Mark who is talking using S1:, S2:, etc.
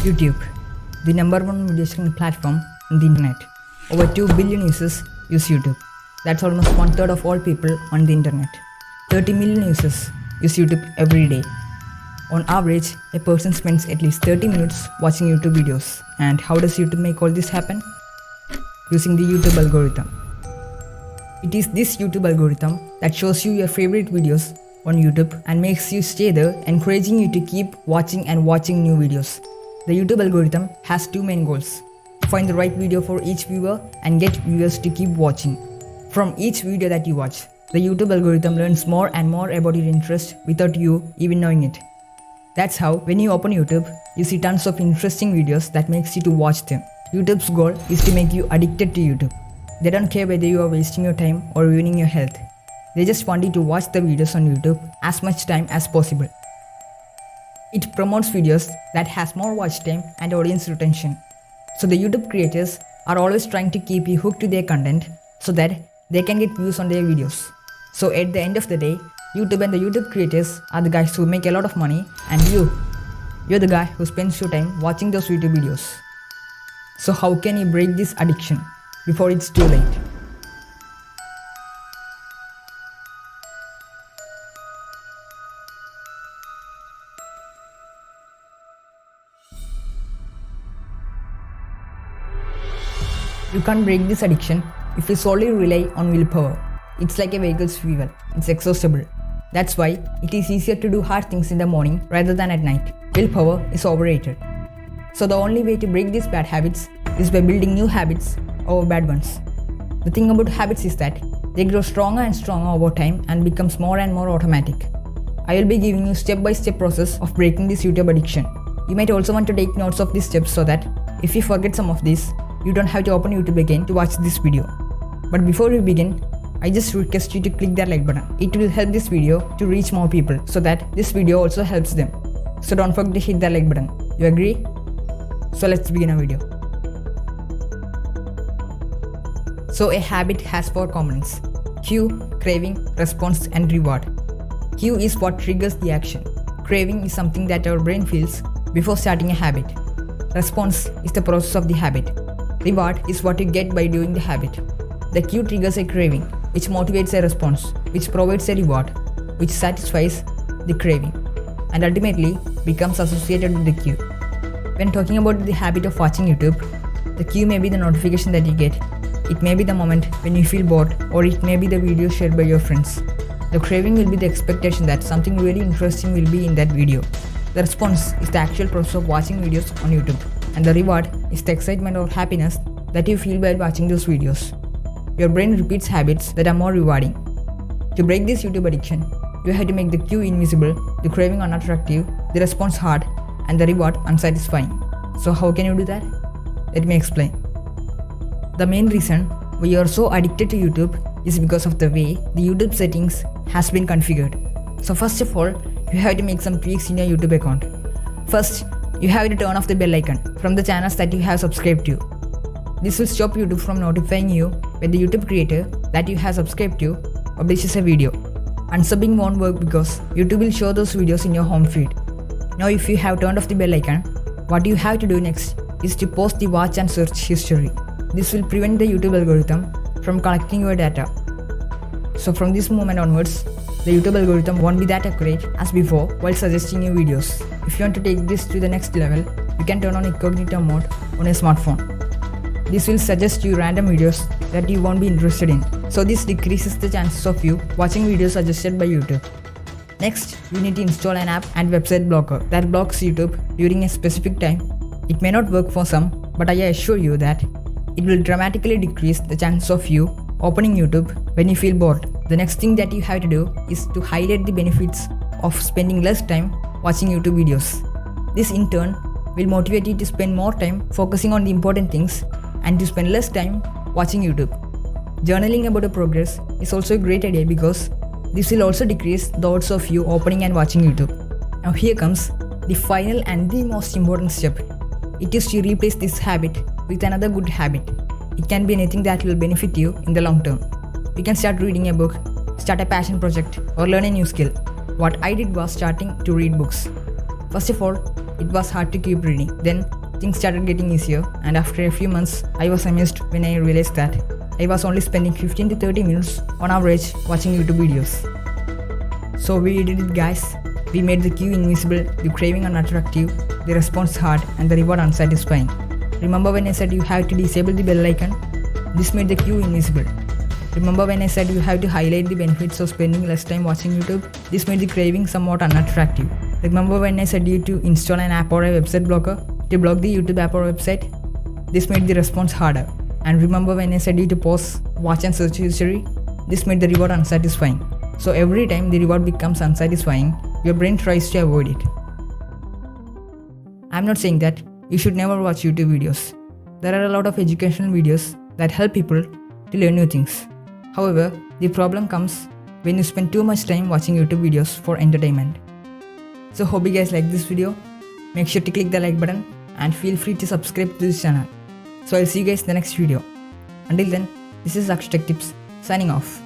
S1: YouTube, the number one video streaming platform on the internet. Over 2 billion users use YouTube. That's almost 1/3 of all people on the internet. 30 million users use YouTube every day. On average, a person spends at least 30 minutes watching YouTube videos. And how does YouTube make all this happen? Using the YouTube algorithm. It is this YouTube algorithm that shows you your favorite videos on YouTube and makes you stay there, encouraging you to keep watching and watching new videos. The YouTube algorithm has two main goals: find the right video for each viewer and get viewers to keep watching. From each video that you watch, the YouTube algorithm learns more and more about your interest without you even knowing it. That's how when you open YouTube, you see tons of interesting videos that makes you to watch them. YouTube's goal is to make you addicted to YouTube. They don't care whether you are wasting your time or ruining your health. They just want you to watch the videos on YouTube as much time as possible. It promotes videos that has more watch time and audience retention. So the YouTube creators are always trying to keep you hooked to their content so that they can get views on their videos. So at the end of the day, YouTube and the YouTube creators are the guys who make a lot of money, and you're the guy who spends your time watching those YouTube videos. So how can you break this addiction before it's too late? You can't break this addiction if you solely rely on willpower. It's like a vehicle's fuel, it's exhaustible. That's why it is easier to do hard things in the morning rather than at night. Willpower is overrated. So the only way to break these bad habits is by building new habits over bad ones. The thing about habits is that they grow stronger and stronger over time and becomes more and more automatic. I will be giving you step-by-step process of breaking this YouTube addiction. You might also want to take notes of these steps so that if you forget some of these, you don't have to open YouTube again to watch this video. But before we begin, I just request you to click that like button. It will help this video to reach more people so that this video also helps them. So don't forget to hit that like button. You agree? So let's begin our video. So a habit has 4 components: cue, craving, response, and reward. Cue is what triggers the action. Craving is something that our brain feels before starting a habit. Response is the process of the habit. Reward is what you get by doing the habit. The cue triggers a craving, which motivates a response, which provides a reward, which satisfies the craving, and ultimately becomes associated with the cue. When talking about the habit of watching YouTube, the cue may be the notification that you get. It may be the moment when you feel bored, or it may be the video shared by your friends. The craving will be the expectation that something really interesting will be in that video. The response is the actual process of watching videos on YouTube, and the reward is the excitement or happiness that you feel while watching those videos. Your brain repeats habits that are more rewarding. To break this YouTube addiction, you have to make the cue invisible, the craving unattractive, the response hard, and the reward unsatisfying. So how can you do that? Let me explain. The main reason why you are so addicted to YouTube is because of the way the YouTube settings has been configured. So first of all, you have to make some tweaks in your YouTube account. First, you have to turn off the bell icon from the channels that you have subscribed to. This will stop YouTube from notifying you when the YouTube creator that you have subscribed to publishes a video. Unsubbing won't work because YouTube will show those videos in your home feed. Now if you have turned off the bell icon, what you have to do next is to post the watch and search history. This will prevent the YouTube algorithm from collecting your data. So from this moment onwards, the YouTube algorithm won't be that accurate as before while suggesting you videos. If you want to take this to the next level, you can turn on incognito mode on a smartphone. This will suggest you random videos that you won't be interested in. So this decreases the chances of you watching videos suggested by YouTube. Next, you need to install an app and website blocker that blocks YouTube during a specific time. It may not work for some, but I assure you that it will dramatically decrease the chances of you opening YouTube when you feel bored. The next thing that you have to do is to highlight the benefits of spending less time watching YouTube videos. This in turn will motivate you to spend more time focusing on the important things and to spend less time watching YouTube. Journaling about your progress is also a great idea because this will also decrease the odds of you opening and watching YouTube. Now here comes the final and the most important step. It is to replace this habit with another good habit. It can be anything that will benefit you in the long term. You can start reading a book, start a passion project, or learn a new skill. What I did was starting to read books. First of all, it was hard to keep reading. Then things started getting easier, and after a few months, I was amazed when I realized that I was only spending 15 to 30 minutes on average watching YouTube videos. So we did it, guys. We made the queue invisible, the craving unattractive, the response hard, and the reward unsatisfying. Remember when I said you have to disable the bell icon? This made the queue invisible. Remember when I said you have to highlight the benefits of spending less time watching YouTube? This made the craving somewhat unattractive. Remember when I said you to install an app or a website blocker to block the YouTube app or website? This made the response harder. And remember when I said you to pause, watch and search history? This made the reward unsatisfying. So every time the reward becomes unsatisfying, your brain tries to avoid it. I'm not saying that you should never watch YouTube videos. There are a lot of educational videos that help people to learn new things. However, the problem comes when you spend too much time watching YouTube videos for entertainment. So hope you guys like this video. Make sure to click the like button and feel free to subscribe to this channel. So I'll see you guys in the next video. Until then, this is Akshay Tech Tips signing off.